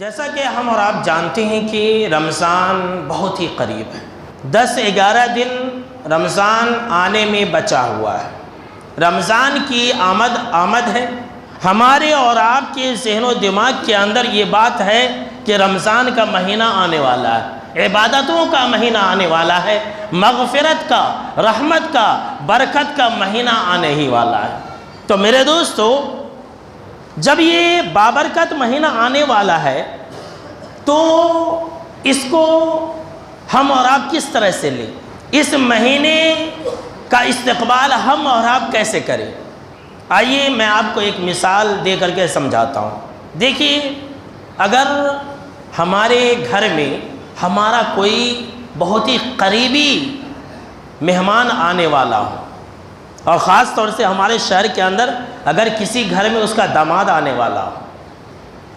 جیسا کہ ہم اور آپ جانتے ہیں کہ رمضان بہت ہی قریب ہے۔ 10-11 دن رمضان آنے میں بچا ہوا ہے۔ رمضان کی آمد ہے۔ ہمارے اور آپ کے ذہن و دماغ کے اندر یہ بات ہے کہ رمضان کا مہینہ آنے والا ہے، عبادتوں کا مہینہ آنے والا ہے، مغفرت کا، رحمت کا، برکت کا مہینہ آنے ہی والا ہے۔ تو میرے دوستو، جب یہ بابرکت مہینہ آنے والا ہے تو اس کو ہم اور آپ کس طرح سے لیں؟ اس مہینے کا استقبال ہم اور آپ کیسے کریں؟ آئیے میں آپ کو ایک مثال دے کر کے سمجھاتا ہوں۔ دیکھیے، اگر ہمارے گھر میں ہمارا کوئی بہت ہی قریبی مہمان آنے والا ہو، اور خاص طور سے ہمارے شہر کے اندر اگر کسی گھر میں اس کا داماد آنے والا ہو،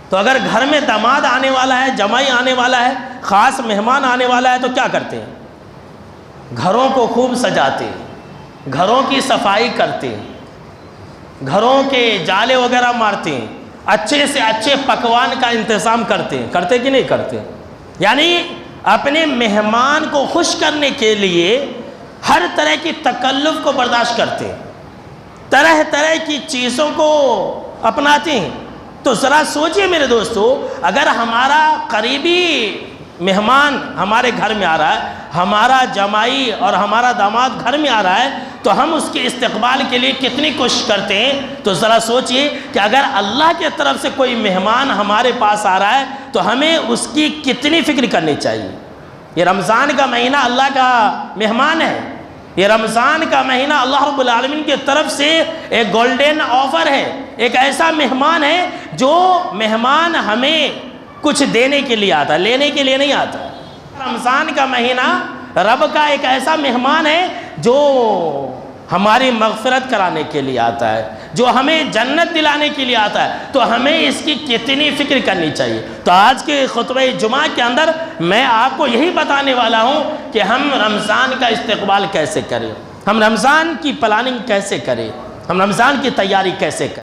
تو اگر گھر میں داماد آنے والا ہے، جمائی آنے والا ہے، خاص مہمان آنے والا ہے، تو کیا کرتے ہیں؟ گھروں کو خوب سجاتے ہیں، گھروں کی صفائی کرتے ہیں، گھروں کے جالے وغیرہ مارتے ہیں، اچھے سے اچھے پکوان کا انتظام کرتے ہیں۔ کرتے کہ نہیں کرتے؟ یعنی اپنے مہمان کو خوش کرنے کے لیے ہر طرح کی تکلف کو برداشت کرتے ہیں، طرح طرح کی چیزوں کو اپناتے ہیں۔ تو ذرا سوچئے میرے دوستو، اگر ہمارا قریبی مہمان ہمارے گھر میں آ رہا ہے، ہمارا جمائی اور ہمارا داماد گھر میں آ رہا ہے، تو ہم اس کے استقبال کے لیے کتنی کوشش کرتے ہیں۔ تو ذرا سوچئے کہ اگر اللہ کی طرف سے کوئی مہمان ہمارے پاس آ رہا ہے تو ہمیں اس کی کتنی فکر کرنی چاہیے۔ یہ رمضان کا مہینہ اللہ کا مہمان ہے۔ یہ رمضان کا مہینہ اللہ رب العالمین کی طرف سے ایک گولڈن آفر ہے، ایک ایسا مہمان ہے جو مہمان ہمیں کچھ دینے کے لیے آتا ہے، لینے کے لیے نہیں آتا۔ رمضان کا مہینہ رب کا ایک ایسا مہمان ہے جو ہماری مغفرت کرانے کے لیے آتا ہے، جو ہمیں جنت دلانے کے لیے آتا ہے۔ تو ہمیں اس کی کتنی فکر کرنی چاہیے۔ تو آج کے خطبہ جمعہ کے اندر میں آپ کو یہی بتانے والا ہوں کہ ہم رمضان کا استقبال کیسے کریں، ہم رمضان کی پلاننگ کیسے کریں، ہم رمضان کی تیاری کیسے کریں۔